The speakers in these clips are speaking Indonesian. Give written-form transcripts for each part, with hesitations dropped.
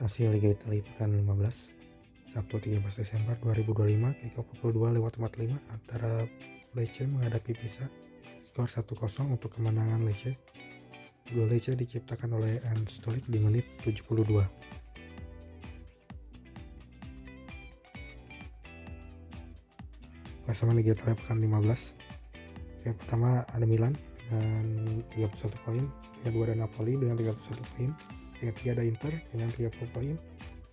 Hasil Liga Italia pekan 15, Sabtu 13 Desember 2025, kick off pukul 2:45 antara Lecce menghadapi Pisa. Skor 1-0 untuk kemenangan Lecce. Gol Lecce diciptakan oleh Anstolik di menit 72. Klasemen Liga Italia pekan 15. Yang pertama ada Milan dengan 31 poin, peringkat 2 ada Napoli dengan 31 poin, peringkat 3 ada Inter dengan 30 poin,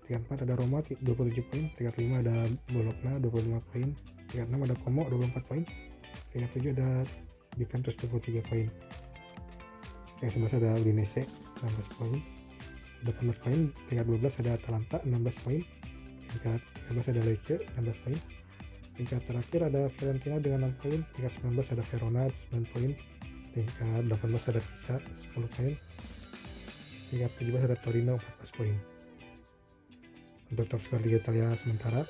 peringkat 4 ada Roma 27 poin, peringkat 5 ada Bologna 25 poin, peringkat 6 ada Como 24 poin, peringkat 7 ada Juventus 23 poin, peringkat 11 ada Udinese 16 poin, 18 poin, peringkat 12 ada Atalanta 16 poin, peringkat 13 ada Lecce 16 poin, peringkat terakhir ada Fiorentina dengan 6 poin, peringkat 19 ada Verona 9 poin, peringkat 18 ada Pisa 10 poin, peringkat 17 ada Torino 14 poin. Untuk top skor Liga Italia sementara,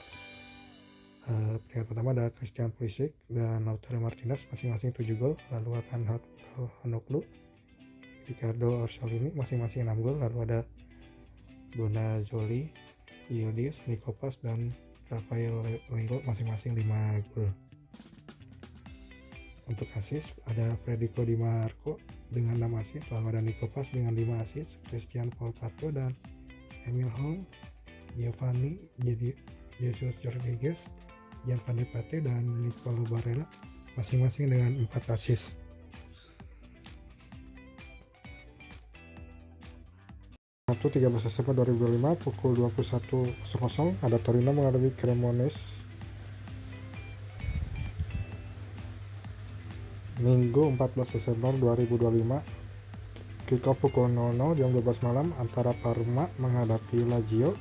peringkat pertama ada Christian Pulisic dan Lautaro Martinez masing-masing 7 gol, lalu akan Hanoglu, Riccardo Orsolini masing-masing 6 gol, lalu ada Bonazzoli, Yildiz, Nikopas dan Rafael Leao masing-masing 5 gol. Untuk assist ada Federico Di Marco dengan 6 assist, lalu ada Nikopas dengan 5 assist, Christian Volpato dan Emil Holm, Giovanni Jesus Rodriguez, Gianfranco Pate dan Nicolo Barella masing-masing dengan 4 assist. Sabtu 13 Desember 2025 pukul 21.00 ada Torino menghadapi Cremonese. Minggu 14 Desember 2025 kick off pukul 00 jam 12 malam antara Parma menghadapi Lazio.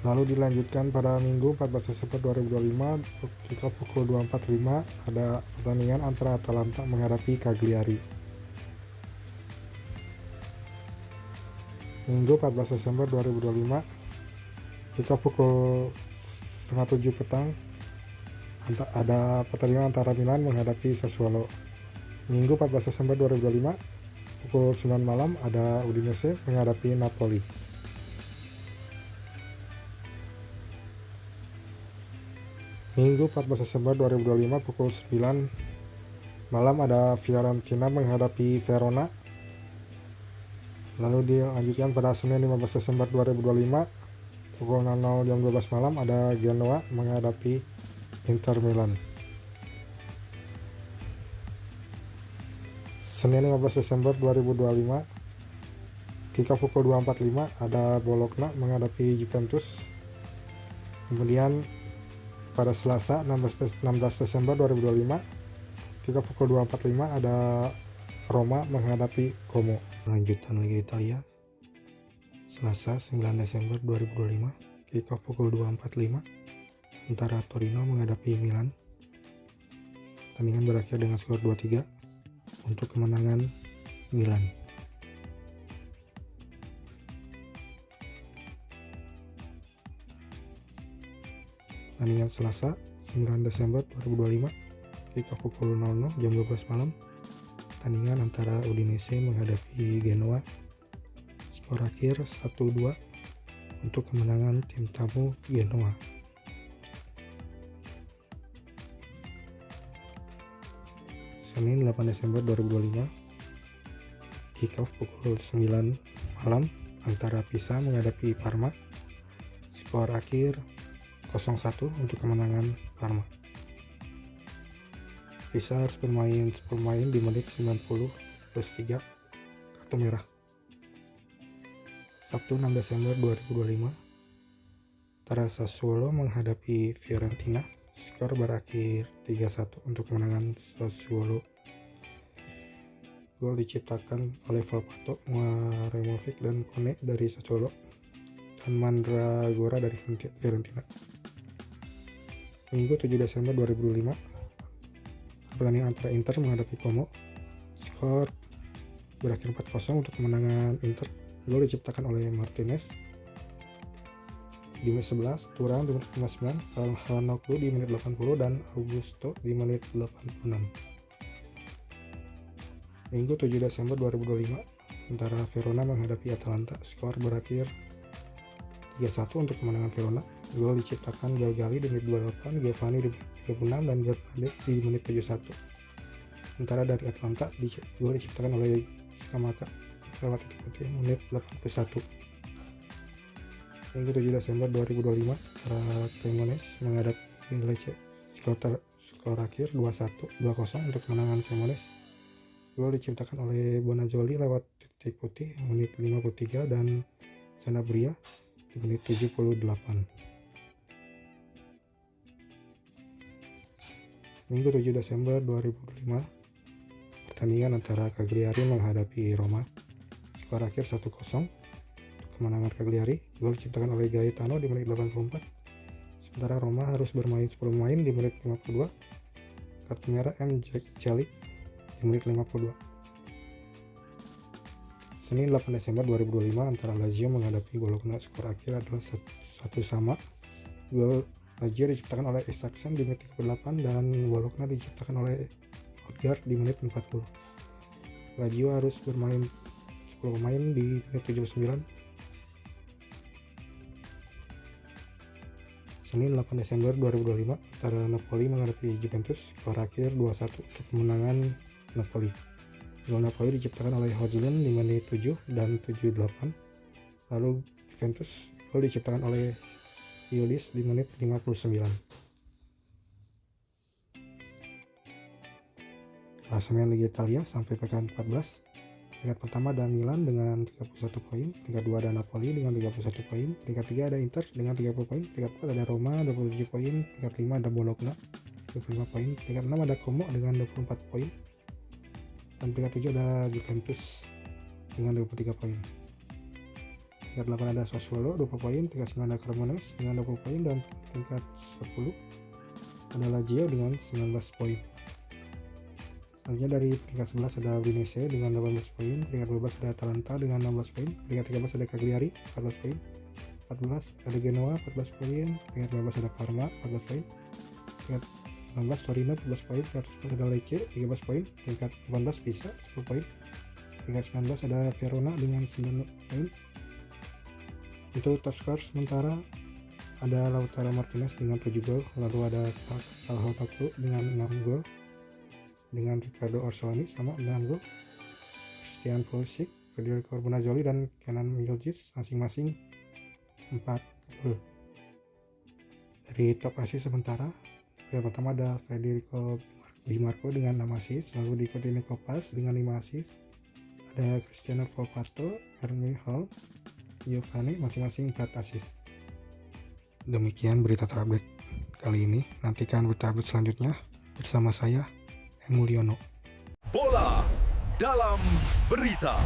Lalu dilanjutkan pada Minggu 14 Desember 2025 kick off pukul 2.45 ada pertandingan antara Atalanta menghadapi Cagliari. Minggu 14 Desember 2025 kick off pukul 6:30 petang ada pertandingan antara Milan menghadapi Sassuolo. Minggu 14 Desember 2025 pukul 9 malam ada Udinese menghadapi Napoli. Minggu 14 Desember 2025 pukul 9 malam ada Fiorentina menghadapi Verona. Lalu dilanjutkan pada Senin 15 Desember 2025 pukul 00 jam 12 malam ada Genoa menghadapi Inter Milan. Senin 15 Desember 2025 kick off pukul 2.45 ada Bologna menghadapi Juventus. Kemudian pada Selasa 16 Desember 2025 kick off pukul 2.45 ada Roma menghadapi Como. Lanjutan Liga Italia Selasa 9 Desember 2025 kick off pukul 2.45 antara Torino menghadapi Milan. Pertandingan berakhir dengan skor 2-3 untuk kemenangan Milan. Pertandingan Selasa 9 Desember 2025 kick off pukul 00 jam 12 malam. Pertandingan antara Udinese menghadapi Genoa. Skor akhir 1-2 untuk kemenangan tim tamu Genoa. Senin 8 Desember 2025 kick off pukul 9 malam antara Pisa menghadapi Parma. Skor akhir 0-1 untuk kemenangan Parma. Pisa harus bermain 10 pemain di menit 90 plus 3 kartu merah. Sabtu 6 Desember 2025 antara Sassuolo menghadapi Fiorentina. Skor berakhir 3-1 untuk kemenangan Sassuolo. Gol diciptakan oleh Volpato, Maremovic dan Kone dari Sassuolo dan Mandragora dari Fiorentina. Minggu 7 Desember 2025 pertandingan antara Inter menghadapi Como. Skor berakhir 4-0 untuk kemenangan Inter. Gol diciptakan oleh Martinez di menit 11, Thuram di menit 59, Calhanoglu di menit 80 dan Augusto di menit 86. Minggu 7 Desember 2025 antara Verona menghadapi Atalanta. Skor berakhir 3-1 untuk kemenangan Verona. Gol diciptakan Galgali di menit 28, Giovanni di menit 36, dan Bernadette di menit 71. Sementara dari Atalanta, gol diciptakan oleh Scamacca lewat titik putih menit 81. Minggu 7 Desember 2025, Cremonese menghadapi Lecce. Skor akhir 2-0 untuk kemenangan Cremonese. Gol diciptakan oleh Bonazzoli lewat titik putih menit 53 dan Sanabria di menit 78. Minggu 7 Desember 2005, pertandingan antara Cagliari menghadapi Roma. Skor akhir 1-0 untuk kemenangan Cagliari. Gol diciptakan oleh Gaetano di menit 84. Sementara Roma harus bermain 10 pemain di menit 52. Kartu merah Jack Celik di menit 52. Senin 8 Desember 2025, antara Lazio menghadapi Bologna. Skor akhir adalah 1-1. Gol Lazio diciptakan oleh Isaacson di menit 38 dan Bologna diciptakan oleh Odegaard di menit 40. Lazio harus bermain 10 pemain di menit 79. Senin 8 Desember 2025, antara Napoli menghadapi Juventus. Skor akhir 2-1 untuk kemenangan Napoli. Gol Napoli diciptakan oleh Hojlund di menit 7 dan 78. Lalu Juventus, gol diciptakan oleh Iulis di menit 59. Klasemen Liga Italia sampai pekan 14. Peringkat pertama ada Milan dengan 31 poin, peringkat 2 ada Napoli dengan 31 poin, peringkat 3 ada Inter dengan 30 poin, peringkat 4 ada Roma 27 poin, peringkat 5 ada Bologna 25 poin, peringkat 6 ada Como dengan 24 poin, dan peringkat 7 ada Juventus dengan 23 poin. Peringkat 8 ada Sassuolo 20 poin, peringkat 9 ada Cremonese dengan 20 poin, dan peringkat 10 ada Lazio dengan 19 poin. Selanjutnya dari peringkat 11 ada Udinese dengan 18 poin, peringkat 12 ada Atalanta dengan 16 poin, peringkat 13 ada Cagliari 14 poin, 14 ada Genoa 14 poin, peringkat 15 ada Parma 14 poin, peringkat 16 Torino 14 poin, peringkat 17 ada Lecce 13 poin, peringkat 18 Pisa 10 poin, peringkat 19 ada Verona dengan 9 poin. Untuk top skor sementara ada Lautaro Martinez dengan 7 gol, lalu ada Calhanoglu dengan 6 gol, dengan Riccardo Orsolini sama 6 gol, Christian Pulisic, Federico Bonazzoli, dan Kenan Miljic masing-masing 4 gol. Dari top assist sementara, yang pertama ada Federico Di Marco dengan 6 assist, lalu diikuti Nico Paz dengan 5 assist, ada Cristiano Volpato, Erling Haaland, Giovanni masing-masing 4 assist. Demikian berita terupdate kali ini. Nantikan berita update selanjutnya bersama saya, Emuliono. Bola dalam berita.